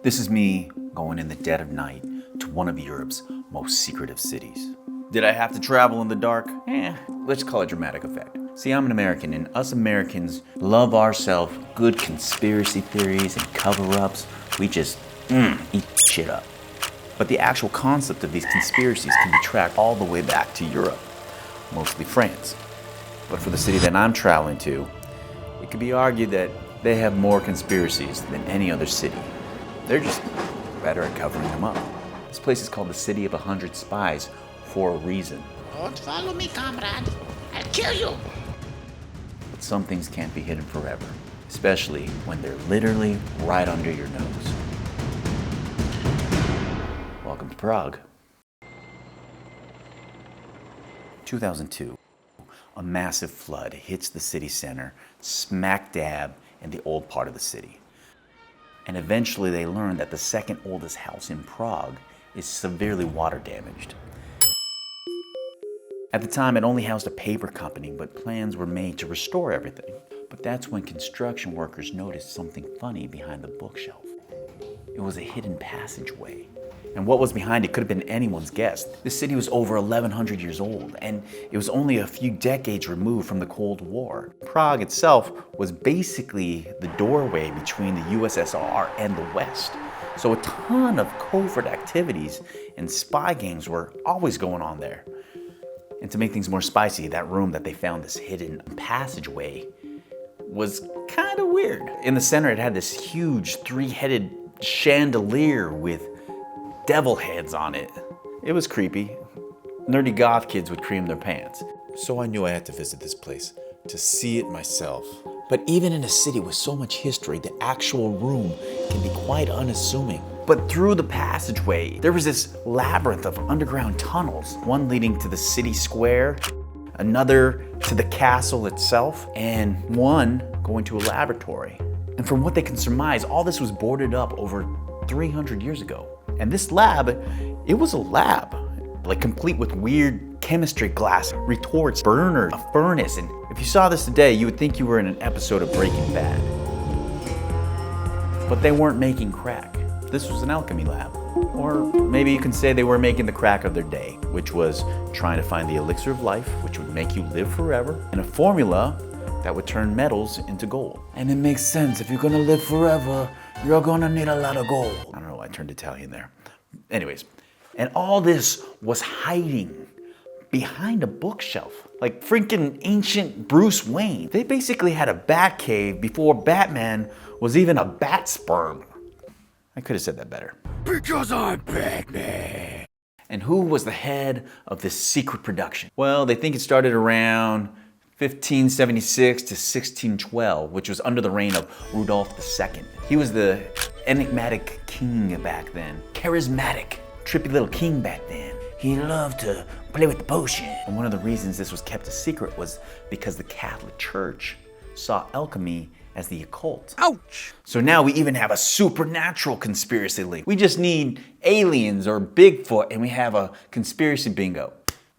This is me going in the dead of night to one of Europe's most secretive cities. Did I have to travel in the dark? Let's call it dramatic effect. See, I'm an American, and us Americans love ourselves good conspiracy theories and cover-ups. We just eat shit up. But the actual concept of these conspiracies can be tracked all the way back to Europe, mostly France. But for the city that I'm traveling to, it could be argued that they have more conspiracies than any other city. They're just better at covering them up. This place is called the City of 100 Spies for a reason. Don't follow me, comrade. I'll kill you. But some things can't be hidden forever, especially when they're literally right under your nose. Welcome to Prague. 2002, a massive flood hits the city center, smack dab in the old part of the city. And eventually they learn that the second oldest house in Prague is severely water damaged. At the time, it only housed a paper company, but plans were made to restore everything. But that's when construction workers noticed something funny behind the bookshelf. It was a hidden passageway. And what was behind it could have been anyone's guess. This city was over 1,100 years old, and it was only a few decades removed from the Cold War. Prague itself was basically the doorway between the USSR and the West. So a ton of covert activities and spy games were always going on there. And to make things more spicy, that room that they found this hidden passageway was kind of weird. In the center, it had this huge three-headed chandelier with devil heads on it. It was creepy. Nerdy goth kids would cream their pants. So I knew I had to visit this place to see it myself. But even in a city with so much history, the actual room can be quite unassuming. But through the passageway, there was this labyrinth of underground tunnels, one leading to the city square, another to the castle itself, and one going to a laboratory. And from what they can surmise, all this was boarded up over 300 years ago. And this lab, it was a lab, like complete with weird chemistry glass, retorts, burners, a furnace. And if you saw this today, you would think you were in an episode of Breaking Bad. But they weren't making crack. This was an alchemy lab. Or maybe you can say they were making the crack of their day, which was trying to find the elixir of life, which would make you live forever, and a formula that would turn metals into gold. And it makes sense. If you're gonna live forever, you're gonna need a lot of gold. I don't know, I turned Italian there. Anyways, and all this was hiding behind a bookshelf, like freaking ancient Bruce Wayne. They basically had a bat cave before Batman was even a bat sperm. I could have said that better. Because I'm Batman. And who was the head of this secret production? Well, they think it started around 1576 to 1612, which was under the reign of Rudolph II. He was the enigmatic king back then. Charismatic, trippy little king back then. He loved to play with the potion. And one of the reasons this was kept a secret was because the Catholic Church saw alchemy as the occult. Ouch! So now we even have a supernatural conspiracy link. We just need aliens or Bigfoot and we have a conspiracy bingo.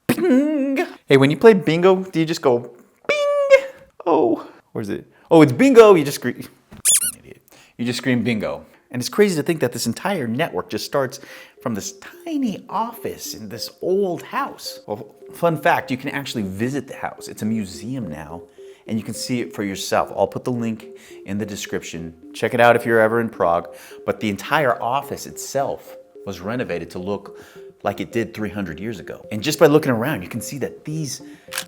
Bing! Hey, when you play bingo, do you just go bing? Oh, where's it? Oh, it's bingo. You just scream. Fucking idiot. You just scream bingo. And it's crazy to think that this entire network just starts from this tiny office in this old house. Well, fun fact, you can actually visit the house. It's a museum now, and you can see it for yourself. I'll put the link in the description. Check it out if you're ever in Prague. But the entire office itself was renovated to look like it did 300 years ago. And just by looking around, you can see that these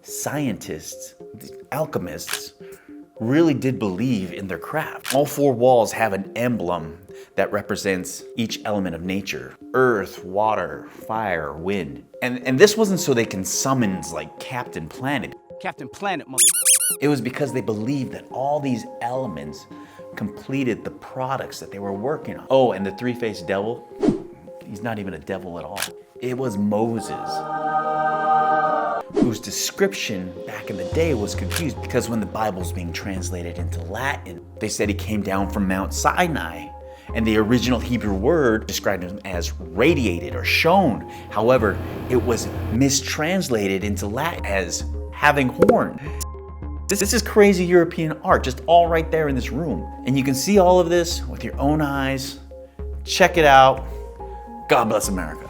scientists, these alchemists, really did believe in their craft. All four walls have an emblem that represents each element of nature: earth, water, fire, wind. And this wasn't so they can summon like Captain Planet. Captain Planet, mother. It was because they believed that all these elements completed the products that they were working on. Oh, and the three-faced devil, he's not even a devil at all. It was Moses, whose description back in the day was confused because when the Bible was being translated into Latin, they said he came down from Mount Sinai. And the original Hebrew word described him as radiated or shone. However, it was mistranslated into Latin as having horns. This is crazy European art, just all right there in this room. And you can see all of this with your own eyes Check it out. God bless America.